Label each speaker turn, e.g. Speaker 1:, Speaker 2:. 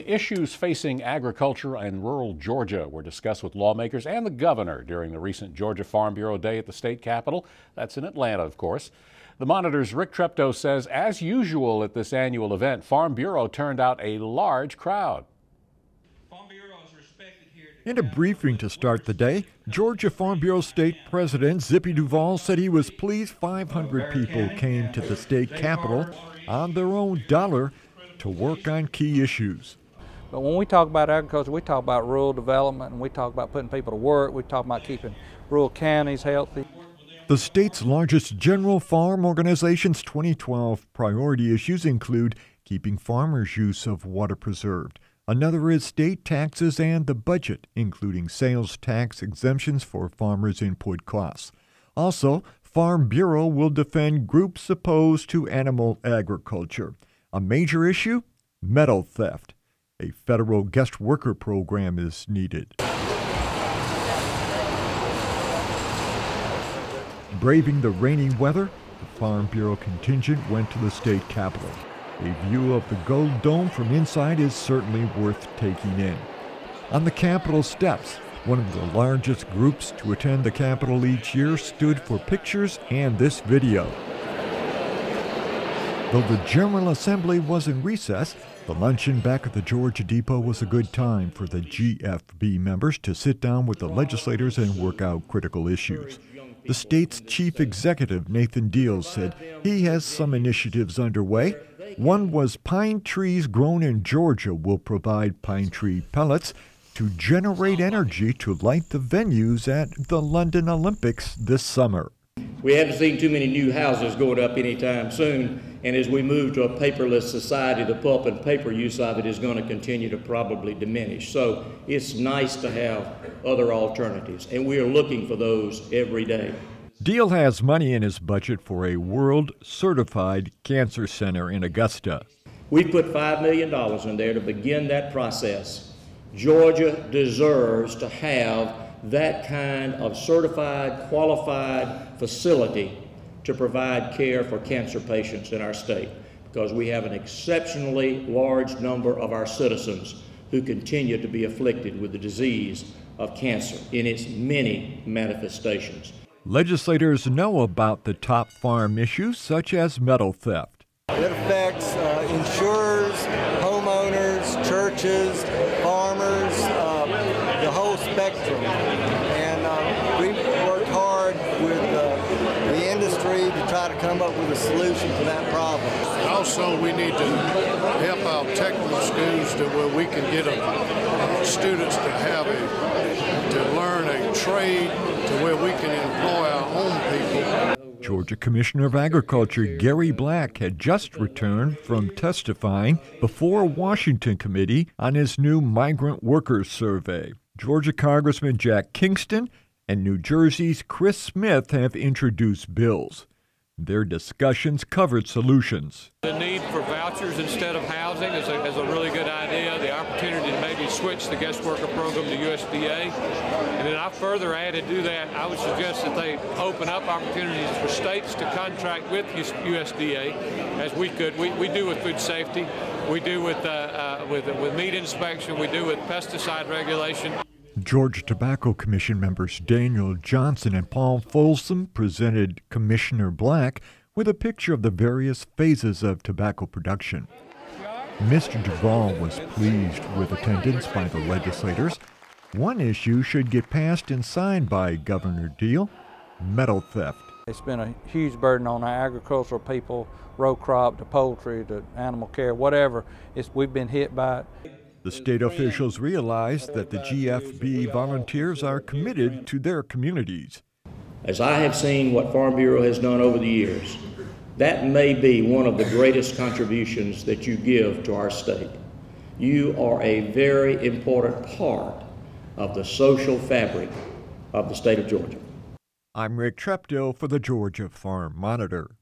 Speaker 1: Issues facing agriculture and rural Georgia were discussed with lawmakers and the governor during the recent Georgia Farm Bureau Day at the state capitol. That's in Atlanta, of course. The Monitor's Rick Treptow says, as usual at this annual event, Farm Bureau turned out a large crowd.
Speaker 2: In a briefing to start the day, Georgia Farm Bureau State President Zippy Duvall said he was pleased 500 people came to the state capitol on their own dollar to work on key issues.
Speaker 3: But when we talk about agriculture, we talk about rural development, and we talk about putting people to work. We talk about keeping rural counties healthy.
Speaker 2: The state's largest general farm organization's 2012 priority issues include keeping farmers' use of water preserved. Another is state taxes and the budget, including sales tax exemptions for farmers' input costs. Also, Farm Bureau will defend groups opposed to animal agriculture. A major issue? Metal theft. A federal guest worker program is needed. Braving the rainy weather, the Farm Bureau contingent went to the state capitol. A view of the Gold Dome from inside is certainly worth taking in. On the Capitol steps, one of the largest groups to attend the Capitol each year stood for pictures and this video. Though the General Assembly was in recess, the luncheon back at the Georgia Depot was a good time for the GFB members to sit down with the legislators and work out critical issues. The state's chief executive, Nathan Deal, said he has some initiatives underway. One was pine trees grown in Georgia will provide pine tree pellets to generate energy to light the venues at the London Olympics this summer.
Speaker 4: We haven't seen too many new houses going up anytime soon, and as we move to a paperless society, the pulp and paper use of it is going to continue to probably diminish. So it's nice to have other alternatives, and we are looking for those every day.
Speaker 2: Deal has money in his budget for a world-certified cancer center in Augusta.
Speaker 4: We put $5 million in there to begin that process. Georgia deserves to have that kind of certified, qualified facility to provide care for cancer patients in our state, because we have an exceptionally large number of our citizens who continue to be afflicted with the disease of cancer in its many manifestations.
Speaker 2: Legislators know about the top farm issues such as metal theft.
Speaker 5: It affects insurers, homeowners, churches, farmers, the whole spectrum. And we've worked hard with the industry to try to come up with a solution to that problem.
Speaker 6: Also, we need to help our technical schools to where we can get students to learn a trade to where we can employ our own people.
Speaker 2: Georgia Commissioner of Agriculture Gary Black had just returned from testifying before a Washington committee on his new Migrant Workers survey. Georgia Congressman Jack Kingston and New Jersey's Chris Smith have introduced bills. Their discussions covered solutions.
Speaker 7: The need for vouchers instead of housing is a really good idea. The opportunity to maybe switch the guest worker program to USDA. And then I further added to that, I would suggest that they open up opportunities for states to contract with USDA, as we could. We do with food safety, we do with meat inspection, we do with pesticide regulation.
Speaker 2: Georgia Tobacco Commission members Daniel Johnson and Paul Folsom presented Commissioner Black with a picture of the various phases of tobacco production. Mr. Duvall was pleased with attendance by the legislators. One issue should get passed and signed by Governor Deal: metal theft.
Speaker 3: It's been a huge burden on our agricultural people, row crop to poultry to animal care, whatever. We've been hit by it.
Speaker 2: The state officials realize that the GFB volunteers are committed to their communities.
Speaker 4: As I have seen what Farm Bureau has done over the years, that may be one of the greatest contributions that you give to our state. You are a very important part of the social fabric of the state of Georgia.
Speaker 2: I'm Rick Treptow for the Georgia Farm Monitor.